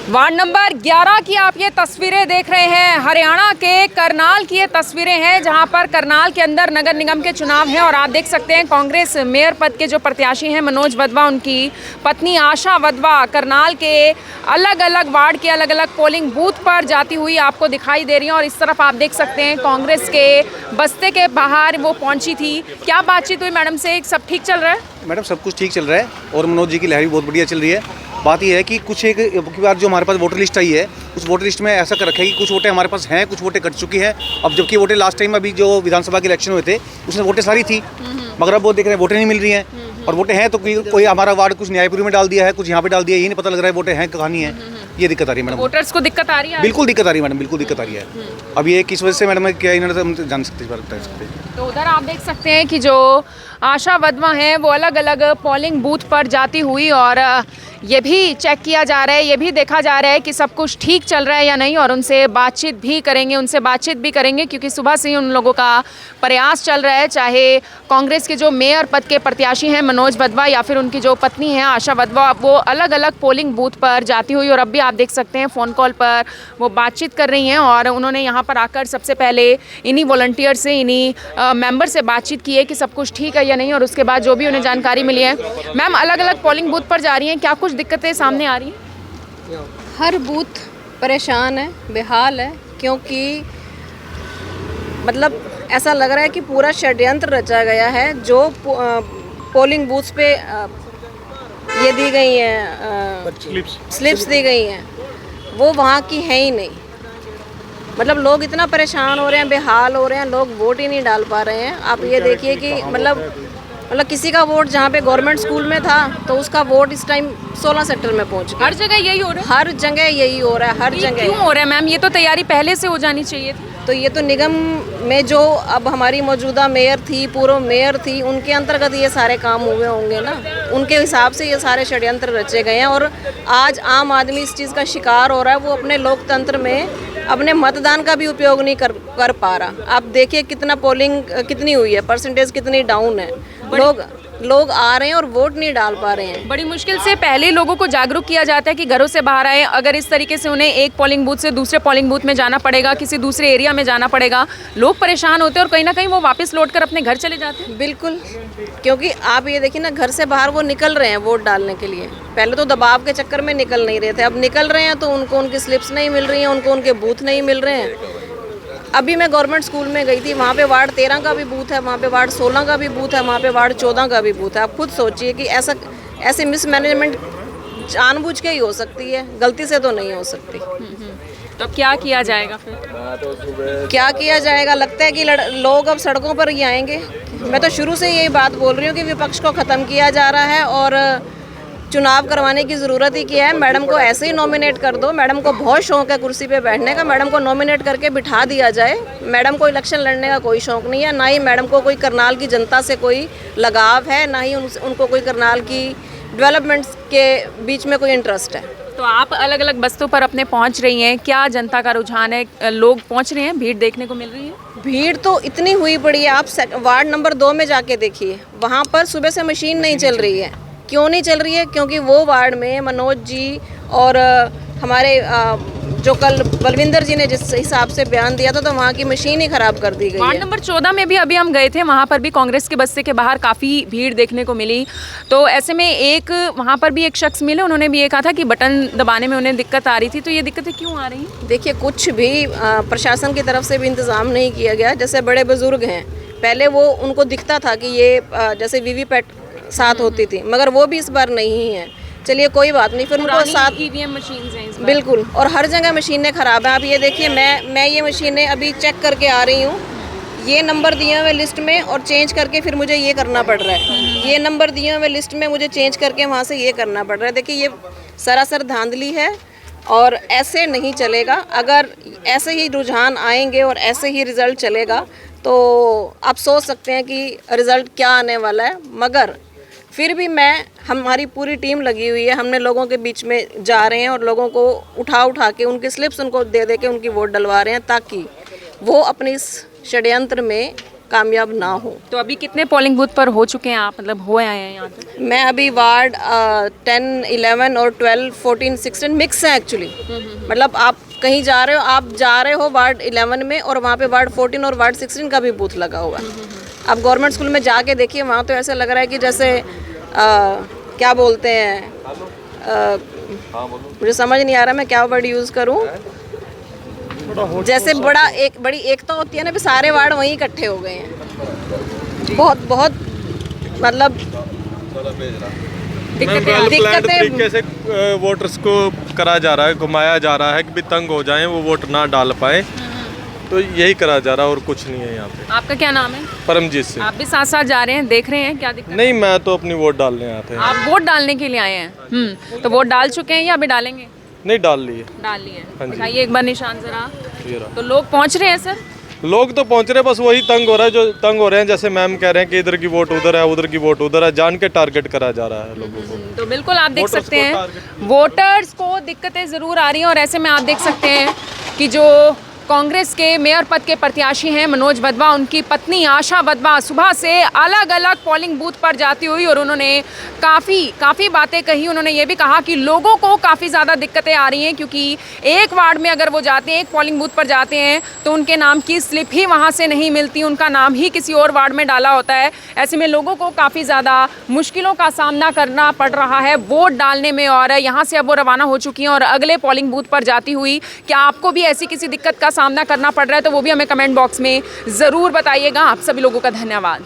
Ward number 11 की आप ये तस्वीरें देख रहे हैं। हरियाणा के करनाल की ये तस्वीरें हैं, जहां पर करनाल के अंदर नगर निगम के चुनाव हैं और आप देख सकते हैं कांग्रेस मेयर पद के जो प्रत्याशी हैं मनोज वधवा, उनकी पत्नी आशा वधवा करनाल के अलग अलग वार्ड के अलग अलग पोलिंग बूथ पर जाती हुई आपको दिखाई दे रही हैं। और इस तरफ आप देख सकते हैं कांग्रेस के बस्ते के बाहर वो पहुँची थी। क्या बातचीत हुई मैडम से? सब ठीक चल रहा है? मैडम सब कुछ ठीक चल रहा है और मनोज जी की लहर भी बहुत बढ़िया चल रही है। बात यह है कि कुछ एक बार जो हमारे पास वोटर लिस्ट आई है, उस वोटर लिस्ट में ऐसा कर रखा है कि कुछ वोटें हमारे पास हैं, कुछ वोटें कट चुकी हैं। अब जबकि वोटें लास्ट टाइम अभी जो विधानसभा के इलेक्शन हुए थे उसमें वोटें सारी थी, मगर अब वो देख रहे हैं वोटें नहीं मिल रही हैं। और वोटें हैं तो कोई हमारा वार्ड कुछ न्यायपुरी में डाल दिया है, कुछ यहाँ पे डाल दिया है, ये नहीं पता लग रहा है वोटें हैं कहानी है। ये दिक्कत आ रही है मैडम। वोटर्स को दिक्कत आ रही है? बिल्कुल दिक्कत आ रही है मैडम, बिल्कुल दिक्कत आ रही है। अब ये किस वजह से मैडम क्या इन्होंने हम जान सकते हैं, बता सकते हैं। तो उधर आप देख सकते हैं कि जो आशा वधवा हैं वो अलग अलग पोलिंग बूथ पर जाती हुई, और ये भी चेक किया जा रहा है, ये भी देखा जा रहा है कि सब कुछ ठीक चल रहा है या नहीं। और उनसे बातचीत भी करेंगे क्योंकि सुबह से ही उन लोगों का प्रयास चल रहा है, चाहे कांग्रेस के जो मेयर पद के प्रत्याशी हैं मनोज वधवा या फिर उनकी जो पत्नी हैं आशा वधवा, वो अलग अलग पोलिंग बूथ पर जाती हुई। और अब भी आप देख सकते हैं फ़ोन कॉल पर वो बातचीत कर रही हैं। और उन्होंने यहाँ पर आकर सबसे पहले इन्हीं वॉलंटियर से, इन्हीं मेंबर से बातचीत की है कि सब कुछ ठीक है या नहीं। और उसके बाद जो भी उन्हें जानकारी मिली है, मैम अलग अलग पोलिंग बूथ पर जा रही हैं, क्या कुछ दिक्कतें सामने आ रही हैं? हर बूथ परेशान है, बेहाल है, क्योंकि मतलब ऐसा लग रहा है कि पूरा षड्यंत्र रचा गया है। जो पोलिंग बूथ्स पे ये दी गई हैं स्लिप्स दी गई हैं, वो वहाँ की है ही नहीं। मतलब लोग इतना परेशान हो रहे हैं, बेहाल हो रहे हैं, लोग वोट ही नहीं डाल पा रहे हैं। आप ये देखिए कि मतलब किसी का वोट जहाँ पे गवर्नमेंट स्कूल में था तो उसका वोट इस टाइम 16 सेक्टर में पहुँच गया। हर जगह यही हो रहा है? हर जगह यही हो रहा है, हर जगह। क्यों हो रहा है मैम? ये तो तैयारी पहले से हो जानी चाहिए थी। तो ये तो निगम में जो अब हमारी मौजूदा मेयर थी, पूर्व मेयर थी, उनके अंतर्गत ये सारे काम हुए होंगे ना, उनके हिसाब से ये सारे षड्यंत्र रचे गए हैं। और आज आम आदमी इस चीज़ का शिकार हो रहा है, वो अपने लोकतंत्र में अपने मतदान का भी उपयोग नहीं कर पा रहा। आप देखिए कितना पोलिंग कितनी हुई है, परसेंटेज कितनी डाउन है, लोग आ रहे हैं और वोट नहीं डाल पा रहे हैं। बड़ी मुश्किल से पहले लोगों को जागरूक किया जाता है कि घरों से बाहर आए। अगर इस तरीके से उन्हें एक पोलिंग बूथ से दूसरे पोलिंग बूथ में जाना पड़ेगा, किसी दूसरे एरिया में जाना पड़ेगा, लोग परेशान होते हैं और कहीं ना कहीं वो वापस लौटकर अपने घर चले जाते हैं। बिल्कुल, क्योंकि आप ये देखिए ना, घर से बाहर वो निकल रहे हैं वोट डालने के लिए। पहले तो दबाव के चक्कर में निकल नहीं रहे थे, अब निकल रहे हैं तो उनको उनकी स्लिप्स नहीं मिल रही हैं, उनको उनके बूथ नहीं मिल रहे हैं। अभी मैं गवर्नमेंट स्कूल में गई थी, वहाँ पे वार्ड 13 का भी बूथ है, वहाँ पे वार्ड 16 का भी बूथ है, वहाँ पे वार्ड 14 का भी बूथ है। आप खुद सोचिए कि ऐसे मिसमैनेजमेंट जानबूझ के ही हो सकती है, गलती से तो नहीं हो सकती। तो क्या किया जाएगा फिर? क्या किया जाएगा? लगता है कि लोग अब सड़कों पर ही आएंगे। मैं तो शुरू से यही बात बोल रही हूँ कि विपक्ष को ख़त्म किया जा रहा है और चुनाव करवाने की ज़रूरत ही क्या है। मैडम को ऐसे ही नॉमिनेट कर दो। मैडम को बहुत शौक है कुर्सी पे बैठने का, मैडम को नॉमिनेट करके बिठा दिया जाए। मैडम को इलेक्शन लड़ने का कोई शौक नहीं है, ना ही मैडम को कोई करनाल की जनता से कोई लगाव है, ना ही उनको कोई करनाल की डेवलपमेंट्स के बीच में कोई इंटरेस्ट है। तो आप अलग अलग बस्तों पर अपने पहुंच रही हैं, क्या जनता का रुझान है? लोग पहुंच रहे हैं, भीड़ देखने को मिल रही है? भीड़ तो इतनी हुई पड़ी है। आप वार्ड नंबर 2 में जाके देखिए, वहाँ पर सुबह से मशीन नहीं चल रही है। क्यों नहीं चल रही है? क्योंकि वो वार्ड में मनोज जी और हमारे जो कल बलविंदर जी ने जिस हिसाब से बयान दिया था, तो वहाँ की मशीन ही खराब कर दी गई है। वार्ड नंबर 14 में भी अभी हम गए थे, वहाँ पर भी कांग्रेस के बस्ते के बाहर काफ़ी भीड़ देखने को मिली। तो ऐसे में एक वहाँ पर भी एक शख्स मिले, उन्होंने भी ये कहा था कि बटन दबाने में उन्हें दिक्कत आ रही थी। तो ये दिक्कतें क्यों आ रही हैं? देखिए, कुछ भी प्रशासन की तरफ से भी इंतज़ाम नहीं किया गया। जैसे बड़े बुजुर्ग हैं, पहले वो उनको दिखता था कि ये जैसे वीवीपैट साथ होती थी, मगर वो भी इस बार नहीं है। चलिए कोई बात नहीं, फिर उनको साथ ईवीएम मशीन हैं इस बार। बिल्कुल, और हर जगह मशीनें ख़राब हैं। आप ये देखिए, मैं ये मशीनें अभी चेक करके आ रही हूँ। ये नंबर दिए हुए लिस्ट में और चेंज करके फिर मुझे ये करना पड़ रहा है। ये नंबर दिए हुए लिस्ट में मुझे चेंज करके वहाँ से ये करना पड़ रहा है। देखिए, ये सरासर धांधली है और ऐसे नहीं चलेगा। अगर ऐसे ही रुझान आएंगे और ऐसे ही रिज़ल्ट चलेगा तो आप सोच सकते हैं कि रिज़ल्ट क्या आने वाला है। मगर फिर भी हमारी पूरी टीम लगी हुई है, हमने लोगों के बीच में जा रहे हैं और लोगों को उठा के उनकी स्लिप्स उनको दे के उनकी वोट डलवा रहे हैं, ताकि वो अपने इस षड्यंत्र में कामयाब ना हो। तो अभी कितने पोलिंग बूथ पर हो चुके हैं आप, मतलब हो आए हैं यहाँ तक? मैं अभी वार्ड 10, 11 और 12, 14, 16 मिक्स है एक्चुअली। मतलब आप कहीं जा रहे हो, आप जा रहे हो वार्ड 11 में और वहाँ पे वार्ड 14 और वार्ड 16 का भी बूथ लगा हुआ है। आप गवर्नमेंट स्कूल में जाके देखिए, वहाँ तो ऐसा लग रहा है कि जैसे क्या बोलते हैं, मुझे समझ नहीं आ रहा मैं क्या वर्ड यूज़ करूँ। जैसे बड़ी एकता होती है ना, भी सारे वार्ड वहीं इकट्ठे हो गए हैं। बहुत मतलब प्लान्ड तरीके से वोटर्स को करा जा रहा है, घुमाया जा रहा है कि भी तंग हो जाएं, वो वोट ना डाल पाए। तो यही करा जा रहा है और कुछ नहीं है यहाँ पे। आपका क्या नाम है? परमजीत सिंह। आप भी साथ साथ जा रहे हैं, देख रहे हैं क्या दिक्कत? नहीं, मैं तो अपनी वोट डालने आया था। आप वोट डालने के लिए आए हैं? तो वोट डाल चुके हैं या अभी डालेंगे? नहीं, डाल लिए। डाल लिए। हाँ जी। दिखाइए एक बार निशान जरा। ये रहा। तो लोग पहुंच रहे हैं सर? लोग तो पहुंच रहे हैं, बस वही तंग हो रहा है जो तंग हो रहे हैं। जैसे मैम कह रहे हैं कि इधर की वोट उधर है, उधर की वोट उधर है, जान के टारगेट करा जा रहा है लोगों को। तो बिल्कुल आप देख वोटर्स सकते को हैं टारगेट। वोटर्स को दिक्कतें ज़रूर आ रही हैं और ऐसे में आप देख सकते हैं कि जो कांग्रेस के मेयर पद के प्रत्याशी हैं मनोज वधवा, उनकी पत्नी आशा वधवा सुबह से अलग अलग पोलिंग बूथ पर जाती हुई और उन्होंने काफ़ी बातें कही। उन्होंने ये भी कहा कि लोगों को काफ़ी ज़्यादा दिक्कतें आ रही हैं, क्योंकि एक वार्ड में अगर वो जाते हैं, एक पोलिंग बूथ पर जाते हैं, तो उनके नाम की स्लिप ही वहाँ से नहीं मिलती, उनका नाम ही किसी और वार्ड में डाला होता है। ऐसे में लोगों को काफ़ी ज़्यादा मुश्किलों का सामना करना पड़ रहा है वोट डालने में। और यहाँ से अब वो रवाना हो चुकी हैं और अगले पोलिंग बूथ पर जाती हुई, क्या आपको भी ऐसी किसी दिक्कत का सामना करना पड़ रहा है तो वो भी हमें कमेंट बॉक्स में ज़रूर बताइएगा। आप सभी लोगों का धन्यवाद।